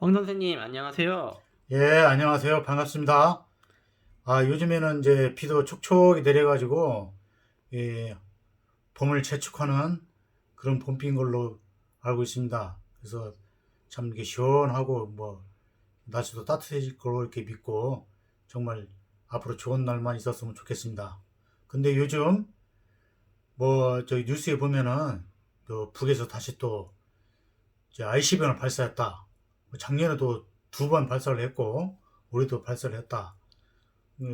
황 선생님, 안녕하세요. 예, 안녕하세요. 반갑습니다. 요즘에는 이제 비도 촉촉이 내려가지고, 예, 봄을 재촉하는 그런 봄비인 걸로 알고 있습니다. 그래서 참 이렇게 시원하고, 날씨도 따뜻해질 걸로 이렇게 믿고, 정말 앞으로 좋은 날만 있었으면 좋겠습니다. 근데 요즘, 저기 뉴스에 보면은, 또 북에서 다시 또, 이제 ICBM을 발사했다. 작년에도 두 번 발사를 했고, 올해도 발사를 했다.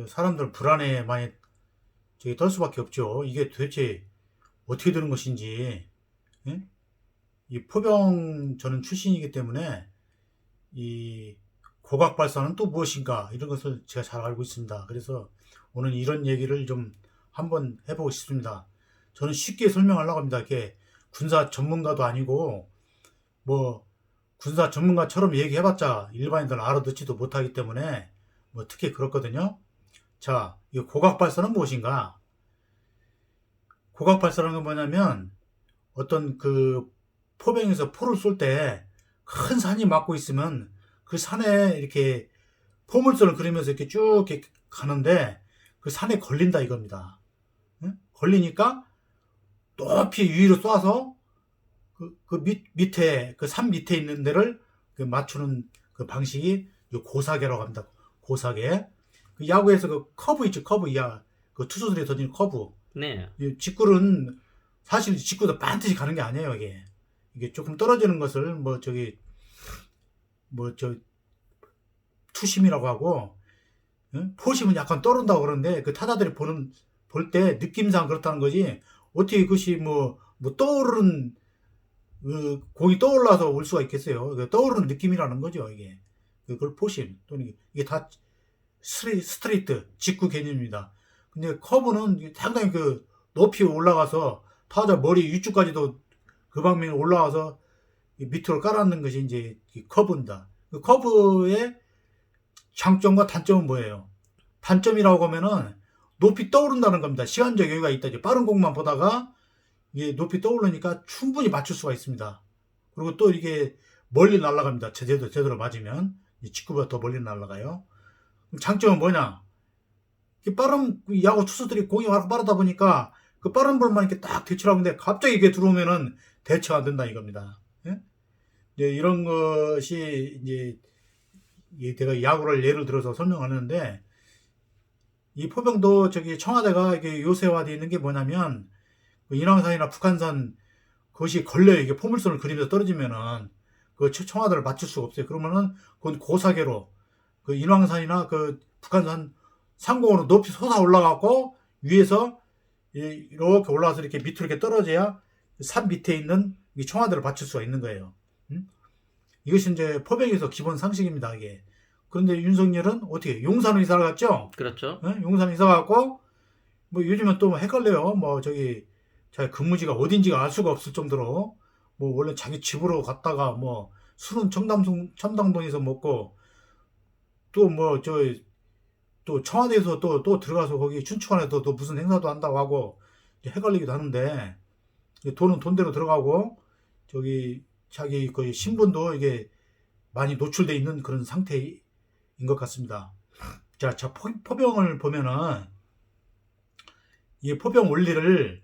사람들 불안에 많이 저기 떨 수밖에 없죠. 이게 도대체 어떻게 되는 것인지, 예? 이 포병 저는 출신이기 때문에 이 고각 발사는 또 무엇인가 이런 것을 제가 잘 알고 있습니다. 그래서 오늘 이런 얘기를 좀 한번 해보고 싶습니다. 저는 쉽게 설명하려고 합니다. 이게 군사 전문가도 아니고 뭐 군사 전문가처럼 얘기해봤자 일반인들은 알아듣지도 못하기 때문에 특히 그렇거든요. 자, 이 고각 발사는 무엇인가? 고각 발사라는 건 뭐냐면 어떤 그 포병에서 포를 쏠 때 큰 산이 막고 있으면 그 산에 이렇게 포물선을 그리면서 이렇게 쭉 이렇게 가는데 그 산에 걸린다 이겁니다. 응? 걸리니까 높이 위로 쏴서 밑에 그 산 밑에 있는 데를 그 맞추는 그 방식이 고사계라고 합니다. 고사계. 그 야구에서 그 커브 있죠. 커브. 그 투수들이 던지는 커브. 네. 이 직구는 사실 직구도 반드시 가는 게 아니에요. 이게 조금 떨어지는 것을 저 투심이라고 하고, 응? 포심은 약간 떨어진다고 그러는데 그 타자들이 볼 때 느낌상 그렇다는 거지. 어떻게 그것이 떠오르는 공이 떠올라서 올 수가 있겠어요. 떠오르는 느낌이라는 거죠. 이게 그걸 포심 또는 이게 다 스트레이트 직구 개념입니다. 근데 커브는 상당히 그 높이 올라가서 타자 머리 위쪽까지도 그 방면에 올라와서 밑으로 깔아놓는 것이 이제 커브입니다. 그 커브의 장점과 단점은 뭐예요? 단점이라고 하면은 높이 떠오른다는 겁니다. 시간적 여유가 있다. 빠른 공만 보다가 이게 높이 떠오르니까 충분히 맞출 수가 있습니다. 그리고 또 이게 멀리 날아갑니다. 제대로 맞으면 직구보다 더 멀리 날아가요. 장점은 뭐냐? 빠른 야구 투수들이 공이 빠르다 보니까 그 빠른 볼만 이렇게 딱 대처를 하는데 갑자기 이게 들어오면은 대처가 안 된다 이겁니다. 예? 이제 이런 것이 이제 제가 야구를 예를 들어서 설명하는데 이 포병도 저기 청와대가 이게 요새화되어 있는 게 뭐냐면 그 인왕산이나 북한산 그것이 걸려요. 이게 포물선을 그리면서 떨어지면은 그 청와대를 맞출 수가 없어요. 그러면은 그건 고사계로 그 인왕산이나 그 북한산 상공으로 높이 솟아 올라가고 위에서 이렇게 올라와서 이렇게 밑으로 이렇게 떨어져야 산 밑에 있는 이 청와대를 맞출 수가 있는 거예요. 음? 이것이 이제 포병에서 기본 상식입니다. 이게. 그런데 윤석열은 어떻게 용산으로 이사를 갔죠? 그렇죠. 용산 이사 갔고 요즘은 또 헷갈려요. 저기 자기 근무지가 어딘지가 알 수가 없을 정도로 원래 자기 집으로 갔다가 술은 청담동에서 먹고 또 또 청와대에서 또 들어가서 거기 춘추관에서 또 무슨 행사도 한다고 하고 헷갈리기도 하는데 돈은 돈대로 들어가고 저기 자기 그 신분도 이게 많이 노출돼 있는 그런 상태인 것 같습니다. 자 포병을 보면은 이 포병 원리를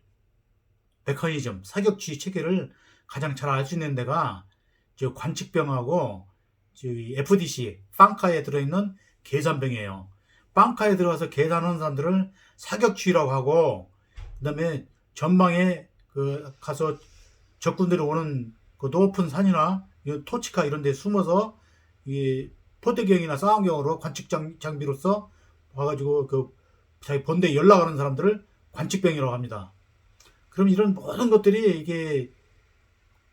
메커니즘 사격주의 체계를 가장 잘 알 수 있는 데가 저 관측병하고 저기 FDC 빵카에 들어있는 계산병이에요. 빵카에 들어가서 계산하는 사람들을 사격주의라고 하고 그다음에 전방에 그 가서 적군들이 오는 그 높은 산이나 토치카 이런 데 숨어서 이 포대경이나 싸움경으로 관측 장비로서 와가지고 그 자기 본대에 연락하는 사람들을 관측병이라고 합니다. 그럼 이런 모든 것들이 이게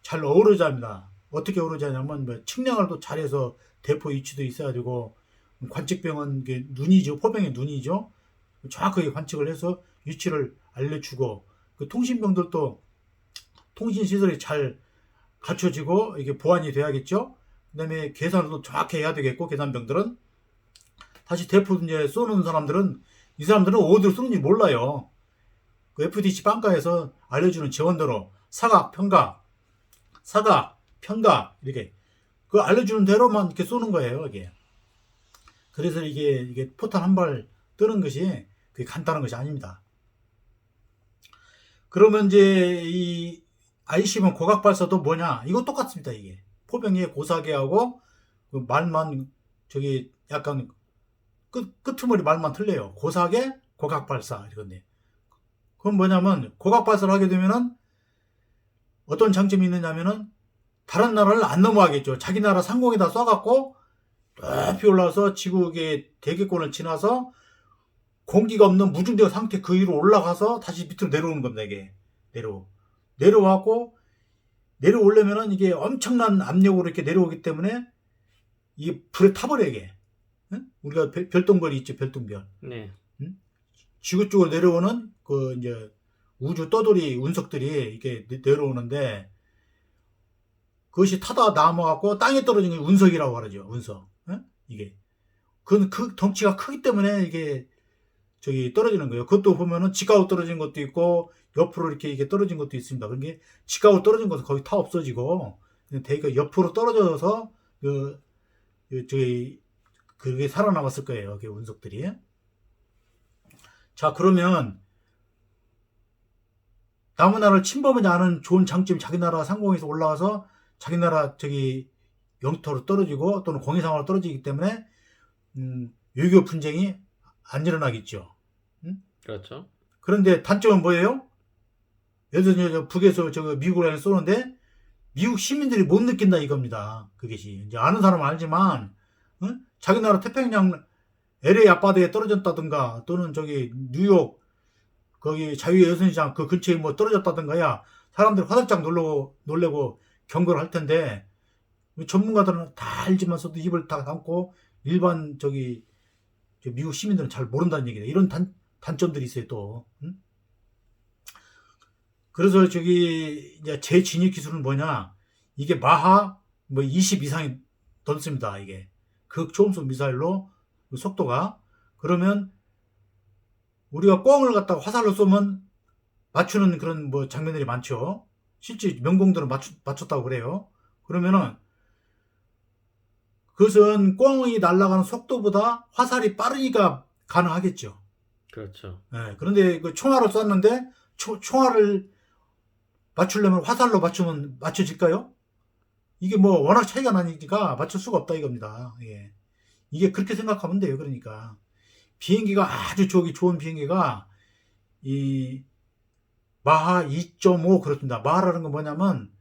잘 어우러집니다. 어떻게 어우러지냐면 측량을 또 잘해서 대포 위치도 있어야 되고 관측병은 눈이죠. 포병의 눈이죠. 정확하게 관측을 해서 위치를 알려주고 그 통신병들도 통신 시설이 잘 갖춰지고 이게 보안이 돼야겠죠. 그다음에 계산도 정확히 해야 되겠고 계산병들은 다시 대포 이제 쏘는 사람들은 이 사람들은 어디로 쏘는지 몰라요. 그 FDC 빵가에서 알려주는 지원대로 사각, 편각 이렇게 그 알려주는 대로만 이렇게 쏘는 거예요, 이게. 그래서 이게 포탄 한 발 뜨는 것이 그게 간단한 것이 아닙니다. 그러면 이제 이 ICBM 고각 발사도 뭐냐? 이거 똑같습니다, 이게. 포병의 고사계하고 그 말만 저기 약간 끄트머리 말만 틀려요. 고사계 고각 발사 이건데. 그건 뭐냐면 고각 발사를 하게 되면은 어떤 장점이 있느냐면은 다른 나라를 안 넘어가겠죠. 자기 나라 상공에다 쏴갖고 높이 올라서 지구의 대기권을 지나서 공기가 없는 무중력 상태 그 위로 올라가서 다시 밑으로 내려오는 겁니다. 이게 내려와갖고 내려오려면은 이게 엄청난 압력으로 이렇게 내려오기 때문에 이게 불에 타버려 이게. 응? 우리가 별똥별이 있죠, 별똥별. 네. 응? 지구 쪽으로 내려오는 그 이제 우주 떠돌이 운석들이 이렇게 내려오는데 그것이 타다 남아갖고 땅에 떨어진 게 운석이라고 하죠. 운석. 응? 이게 그 덩치가 크기 때문에 이게 저기 떨어지는 거예요. 그것도 보면은 직각으로 떨어진 것도 있고 옆으로 이렇게 떨어진 것도 있습니다. 그게 직각으로 떨어진 것은 거의 다 없어지고 대가 옆으로 떨어져서 저기 그게 살아남았을 거예요. 그 운석들이. 자, 그러면 남의 나라를 침범하지 않은 좋은 장점이 자기 나라 상공에서 올라와서 자기 나라 저기 영토로 떨어지고 또는 공해상으로 떨어지기 때문에 외교 분쟁이 안 일어나겠죠. 응? 그렇죠. 그런데 단점은 뭐예요? 예를 들어서 북에서 미국을 쏘는데 미국 시민들이 못 느낀다 이겁니다. 그것이 이제 아는 사람은 알지만 응? 자기 나라 태평양 LA 앞바다에 떨어졌다든가 또는 저기 뉴욕 거기 자유의 여선시장 그 근처에 뭐 떨어졌다든가야 사람들이 화들짝 놀래고 경고를 할 텐데 전문가들은 다 알지만서도 입을 다 닫고 일반 저기 미국 시민들은 잘 모른다는 얘기다. 이런 단점들이 있어요 또. 응? 그래서 저기 이제 재진입 기술은 뭐냐? 이게 마하 뭐 20 이상이 넘습니다. 이게 극초음속 미사일로 속도가. 그러면 우리가 꽝을 갖다가 화살로 쏘면 맞추는 그런 뭐 장면들이 많죠. 실제 명공들은 맞췄다고 그래요. 그러면은 그것은 꽝이 날아가는 속도보다 화살이 빠르니까 가능하겠죠. 그렇죠. 네, 그런데 그 총알을 쐈는데 총알을 맞추려면 화살로 맞추면 맞춰질까요? 이게 뭐 워낙 차이가 나니까 맞출 수가 없다 이겁니다. 예. 이게 그렇게 생각하면 돼요. 그러니까 비행기가 아주 좋은 비행기가 이 마하 2.5 그렇습니다. 마하라는 건 뭐냐면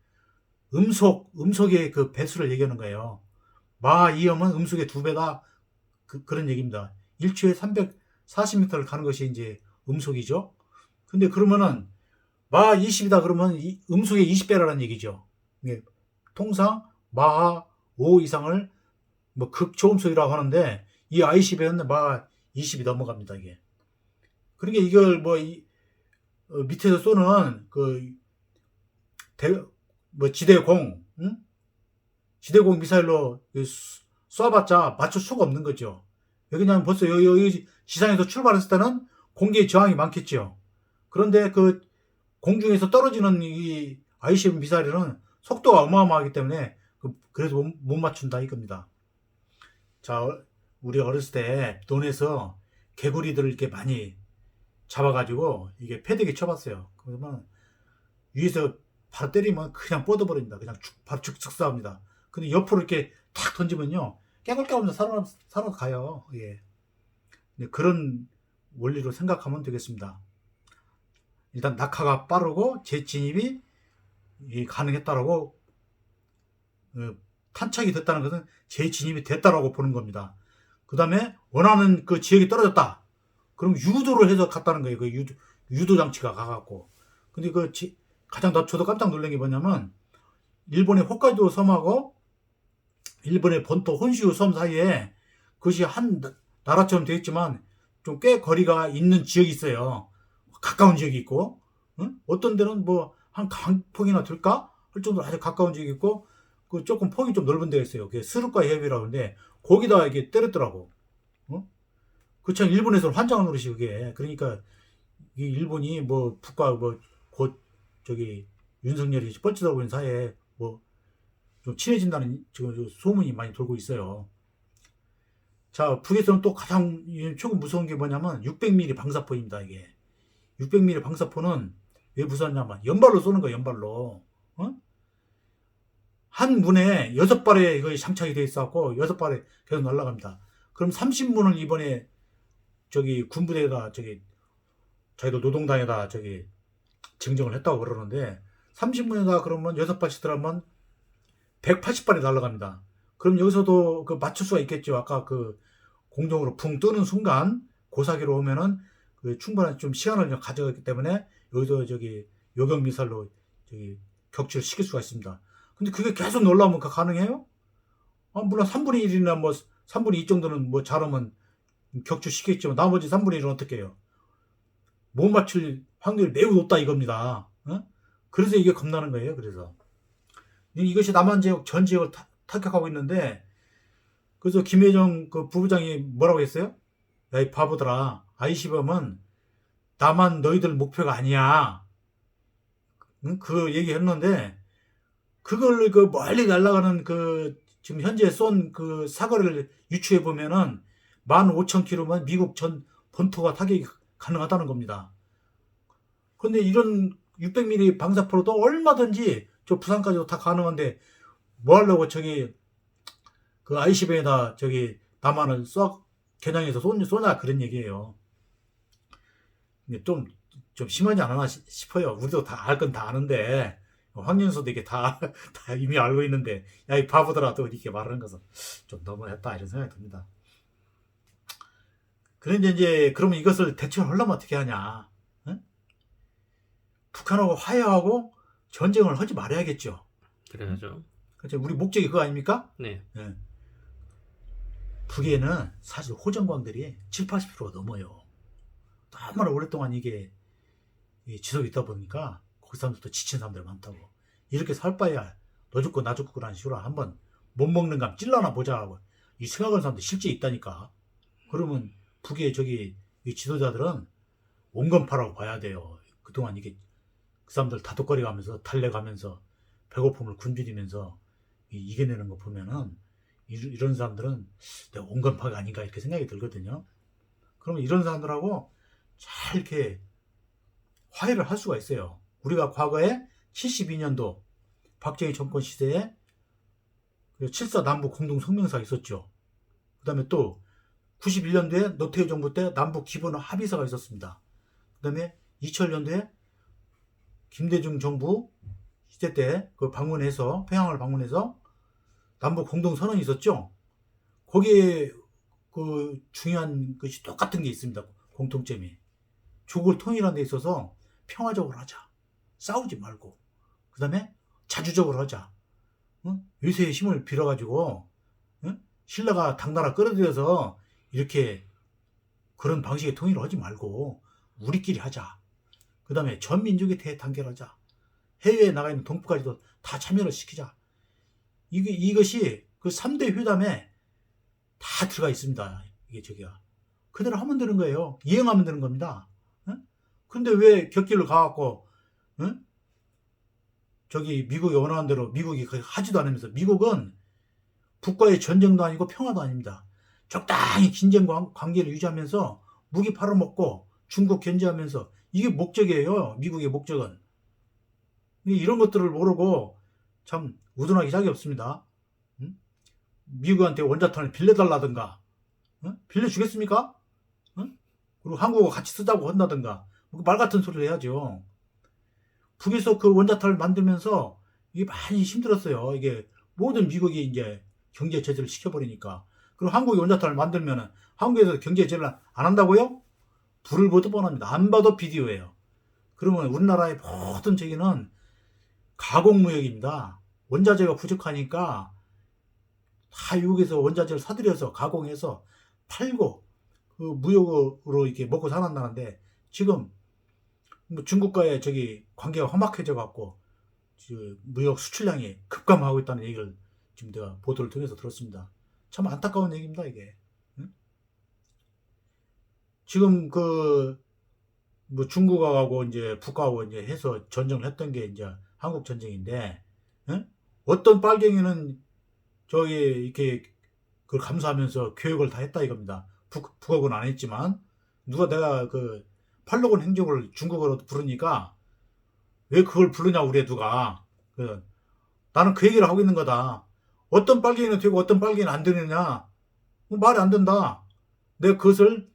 음속의 그 배수를 얘기하는 거예요. 마하 2험은 음속의 2배다 그런 얘기입니다. 1초에 340m를 가는 것이 이제 음속이죠. 근데 그러면은 마하 20이다 그러면 음속의 20배라는 얘기죠. 통상 마하 5 이상을 뭐 극초음속이라고 하는데 이 ICBM은 마하 20이 넘어갑니다. 이게. 그러니까 이걸 뭐 밑에서 쏘는 지대공, 응? 지대공 미사일로 쏴봤자 맞출 수가 없는 거죠. 왜냐하면 벌써 여기 지상에서 출발했을 때는 공기의 저항이 많겠죠. 그런데 그 공중에서 떨어지는 이 ICBM 미사일은 속도가 어마어마하기 때문에 그래서 못 맞춘다 이겁니다. 자, 우리 어렸을 때 논에서 개구리들을 이렇게 많이 잡아가지고 이게 패대기 쳐봤어요. 그러면 위에서 바로 때리면 그냥 뻗어버립니다. 그냥 바로 즉석사합니다. 근데 옆으로 이렇게 탁 던지면요 깨물깨물 살아 가요. 예. 그런 원리로 생각하면 되겠습니다. 일단 낙하가 빠르고 재진입이 가능했다라고 탄착이 됐다는 것은 재진입이 됐다라고 보는 겁니다. 그 다음에 원하는 그 지역이 떨어졌다. 그럼 유도를 해서 갔다는 거예요. 그 유도 장치가 가갖고. 근데 가장 저도 깜짝 놀란 게 뭐냐면 일본의 홋카이도 섬하고 일본의 본토 혼슈 섬 사이에 그것이 한 나라처럼 되어 있지만 좀 꽤 거리가 있는 지역이 있어요. 가까운 지역이 있고, 응? 어떤 데는 뭐 한 강폭이나 될까 할 정도로 아주 가까운 지역이 있고, 그 조금 폭이 좀 넓은 데가 있어요. 그게 스루카 해협이라고 하는데 거기다 이게 때렸더라고. 어? 그 참 일본에서는 환장한 노릇이 그게. 그러니까 이 일본이 뭐 북과 뭐 곧 저기 윤석열이 뻘짓하고 있는 사이에 뭐 좀 친해진다는 지금 소문이 많이 돌고 있어요. 자, 북에서는 또 가장 조금 무서운 게 뭐냐면 600mm 방사포입니다. 이게 600mm 방사포는 왜 무섭냐면 연발로 쏘는 거예요. 연발로. 어? 한 문에 6발에 거의 장착이 돼 있어갖고 6발에 계속 날아갑니다. 그럼 30문을 이번에 저기 군부대가 저기 자기도 노동당에다 저기 증정을 했다고 그러는데 30문에다 그러면 6발씩 들어가면 180발이 날아갑니다. 그럼 여기서도 그 맞출 수가 있겠죠. 아까 그 공중으로 붕 뜨는 순간 고사기로 오면은 그 충분한 좀 시간을 가져갔기 때문에 여기서 저기 요격 미사일로 저기 격추를 시킬 수가 있습니다. 근데 그게 계속 놀라우면 가능해요? 물론 3분의 1이나 뭐 3분의 2 정도는 뭐 잘하면 격추시키겠지만 나머지 3분의 1은 어떻게 해요? 못 맞출 확률이 매우 높다 이겁니다. 그래서 이게 겁나는 거예요. 그래서 이것이 남한 지역 전 지역을 타격하고 있는데 그래서 김여정 그 부부장이 뭐라고 했어요? 야, 이 바보들아, ICBM은 남한 너희들 목표가 아니야. 그 얘기 했는데 그걸 그 멀리 날아가는 그 지금 현재 쏜 그 사거리를 유추해 보면은 15,000km면 미국 전 본토가 타격이 가능하다는 겁니다. 그런데 이런 600mm 방사포로도 얼마든지 저 부산까지도 다 가능한데 뭐 하려고 저기 그 ICBM에다 저기 남한을 겨냥해서 쏘냐 그런 얘기예요. 좀 심하지 않나 싶어요. 우리도 다 알 건 다 아는데 황윤수도 이게 다 이미 알고 있는데 야 이 바보들아 또 이렇게 말하는 것은 좀 너무했다 이런 생각이 듭니다. 그런데 이제 그러면 이것을 대처를 하려면 어떻게 하냐? 응? 북한하고 화해하고 전쟁을 하지 말아야겠죠. 그래야죠. 그렇죠. 우리 목적이 그거 아닙니까? 네. 네. 북에는 사실 호전광들이 7, 80%가 넘어요. 너무나 오랫동안 이게 지속이 있다 보니까 거기 사람들도 지친 사람들 많다고. 이렇게 살 바에야 너 죽고 나 죽고 라는 식으로 한번 못 먹는 감 찔러나 보자 하고 이 생각하는 사람들 실제 있다니까. 그러면 북의 저기 이 지도자들은 온건파라고 봐야 돼요. 그동안 이게 그 사람들 다독거리 가면서 달래가면서 배고픔을 굶주리면서 이겨내는 거 보면은 이런 사람들은 내가 온건파가 아닌가 이렇게 생각이 들거든요. 그러면 이런 사람들하고 잘 이렇게 화해를 할 수가 있어요. 우리가 과거에 72년도 박정희 정권 시대에 7.4 남북 공동 성명서가 있었죠. 그 다음에 또 91년도에 노태우 정부 때 남북 기본 합의서가 있었습니다. 그 다음에 2000년도에 김대중 정부 시대 때 그 방문해서 평양을 방문해서 남북 공동 선언이 있었죠. 거기에 그 중요한 것이 똑같은 게 있습니다. 공통점이 조국을 통일하는 데 있어서 평화적으로 하자. 싸우지 말고 그 다음에 자주적으로 하자. 요새의 힘을 빌어가지고 신라가 당나라 끌어들여서 이렇게 그런 방식의 통일을 하지 말고 우리끼리 하자. 그 다음에 전 민족이 대단결하자. 해외에 나가 있는 동포까지도 다 참여를 시키자. 이것이 그 3대 회담에 다 들어가 있습니다. 이게 저기야. 그대로 하면 되는 거예요. 이행하면 되는 겁니다. 근데 왜 격길로 가갖고 저기 미국이 원하는 대로 미국이 하지도 않으면서 미국은 북과의 전쟁도 아니고 평화도 아닙니다. 적당히 긴장 관계를 유지하면서 무기 팔아먹고 중국 견제하면서 이게 목적이에요. 미국의 목적은. 이런 것들을 모르고 참 우둔하기 짝이 없습니다. 미국한테 원자탄을 빌려달라든가 빌려주겠습니까? 그리고 한국과 같이 쓰자고 한다든가 말 같은 소리를 해야죠. 북에서 그 원자탄을 만들면서 이게 많이 힘들었어요. 이게 모든 미국이 이제 경제 제재를 시켜버리니까. 그리고 한국이 원자탄을 만들면은 한국에서 경제 제재를 안 한다고요? 불을 보듯 뻔합니다. 안 봐도 비디오예요. 그러면 우리나라의 모든 저기는 가공무역입니다. 원자재가 부족하니까 다 미국에서 원자재를 사들여서 가공해서 팔고 그 무역으로 이렇게 먹고 살았다는데 지금 뭐 중국과의 저기 관계가 험악해져 갖고 무역 수출량이 급감하고 있다는 얘기를 지금 내가 보도를 통해서 들었습니다. 참 안타까운 얘기입니다, 이게. 지금 뭐 중국하고 이제 북하고 이제 해서 전쟁을 했던 게 이제 한국 전쟁인데, 어떤 빨갱이는 저기 이렇게 그걸 감수하면서 교육을 다 했다 이겁니다. 북어는 안 했지만 누가 내가 그 팔로곤 행적을 중국어로 부르니까 왜 그걸 부르냐 우리 누가 나는 그 얘기를 하고 있는 거다. 어떤 빨갱이는 되고 어떤 빨갱이는 안 되느냐? 말이 안 된다. 내가 그것을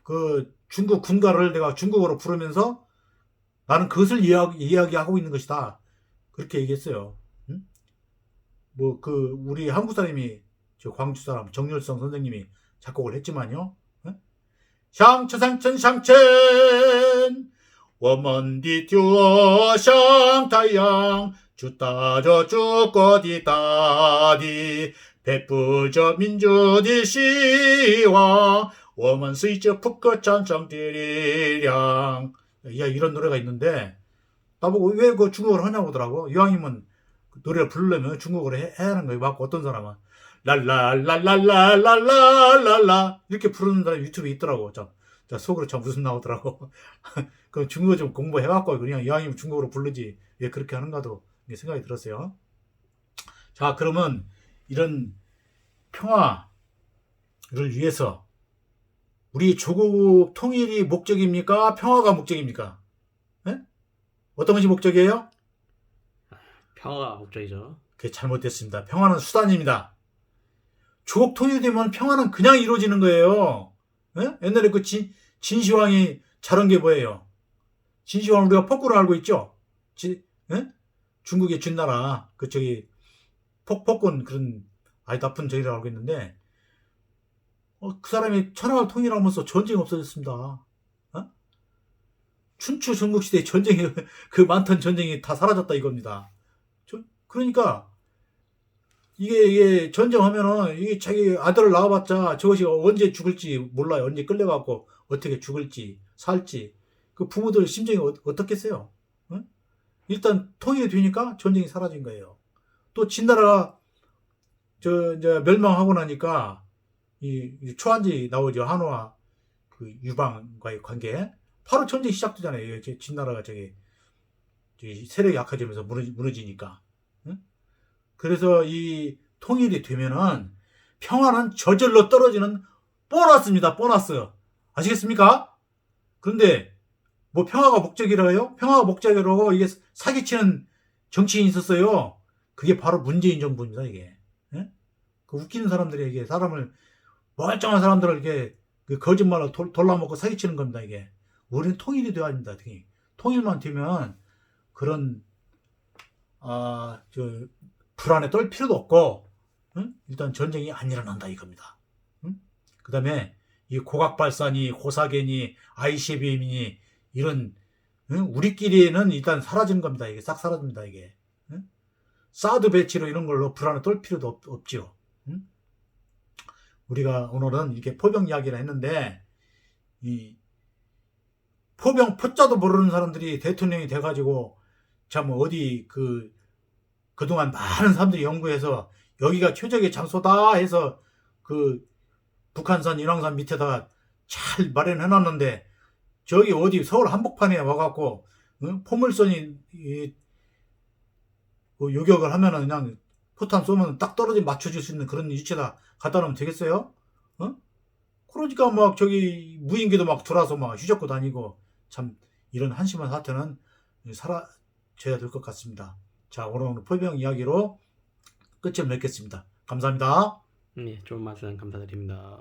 그 중국 군가를 내가 중국어로 부르면서 나는 그것을 이야기하고 있는 것이다. 그렇게 얘기했어요. 응? 뭐 그 우리 한국 사람이 저 광주 사람 정열성 선생님이 작곡을 했지만요. 응? 샹처상천 샹첸 我们的家乡太阳就打着祖国的大地，背负着民族的希望，我们随着不可战胜的力量。 야, 이런 노래가 있는데 나보고 왜 그 중국어를 하냐고 하더라고. 이왕이면 노래를 부르려면 중국어로 해야 하는 거예요. 막 어떤 사람은 랄랄랄랄랄랄랄랄라 이렇게 부르는 사람이 유튜브에 있더라고. 자, 속으로 참 웃음 나오더라고. 그 중국어 좀 공부해갖고 그냥 이왕이면 중국어로 부르지 왜 그렇게 하는가도 생각이 들었어요. 자, 그러면 이런 평화를 위해서 우리 조국 통일이 목적입니까? 평화가 목적입니까? 네? 어떤 것이 목적이에요? 평화가 목적이죠. 그게 잘못됐습니다. 평화는 수단입니다. 조국 통일되면 평화는 그냥 이루어지는 거예요. 네? 옛날에 그 진시황이 잘한 게 뭐예요? 진시황 우리가 폭군을 알고 있죠? 네? 중국의 진나라 그 저기 폭군 그런 아주 나쁜 저기라고 알고 있는데 그 사람이 천하를 통일하면서 전쟁이 없어졌습니다. 어? 춘추 전국시대에 전쟁이 그 많던 전쟁이 다 사라졌다 이겁니다. 그러니까 이게 전쟁하면은 이게 자기 아들을 낳아봤자 저것이 언제 죽을지 몰라요. 언제 끌려가고 어떻게 죽을지 살지 그 부모들 심정이 어떻겠어요? 어? 일단 통일이 되니까 전쟁이 사라진 거예요. 또 진나라가 이제 멸망하고 나니까 이 초한지 나오죠. 한화와 그 유방과의 관계. 바로 전쟁이 시작되잖아요. 진나라가 저기 세력이 약해지면서 무너지니까. 응? 그래서 이 통일이 되면은 평화는 저절로 떨어지는 보너스입니다. 보너스. 아시겠습니까? 그런데 뭐 평화가 목적이라요? 평화가 목적이라고 이게 사기치는 정치인이 있었어요. 그게 바로 문재인 정부입니다. 이게. 예? 그 웃기는 사람들이 이게 사람을 멀쩡한 사람들을 이렇게 그 거짓말로 돌라먹고 사기치는 겁니다. 이게 우리는 통일이 되어야 합니다. 통일만 되면 그런 불안에 떨 필요도 없고 응? 일단 전쟁이 안 일어난다 이겁니다. 응? 그 다음에 이 고각발사니 호사계니 ICBM이니 이런 응? 우리끼리는 일단 사라지는 겁니다. 이게 싹 사라집니다. 이게 응? 사드 배치로 이런 걸로 불안에 떨 필요도 없지요. 응? 우리가 오늘은 이렇게 포병 이야기를 했는데 이 포병 포자도 모르는 사람들이 대통령이 돼가지고 참 어디 그동안 많은 사람들이 연구해서 여기가 최적의 장소다 해서 그 북한산 인왕산 밑에다가 잘 마련해놨는데 저기 어디 서울 한복판에 와갖고 포물선이 요격을 하면은 그냥 포탄 쏘면 딱 떨어져 맞춰줄 수 있는 그런 위치에다 갖다 놓으면 되겠어요? 어? 그러니까 막 저기 무인기도 막 들어와서 막 휘젓고 다니고 참 이런 한심한 사태는 사라져야 될 것 같습니다. 자, 오늘 포병 이야기로 끝을 맺겠습니다. 감사합니다. 네, 좋은 말씀 감사드립니다.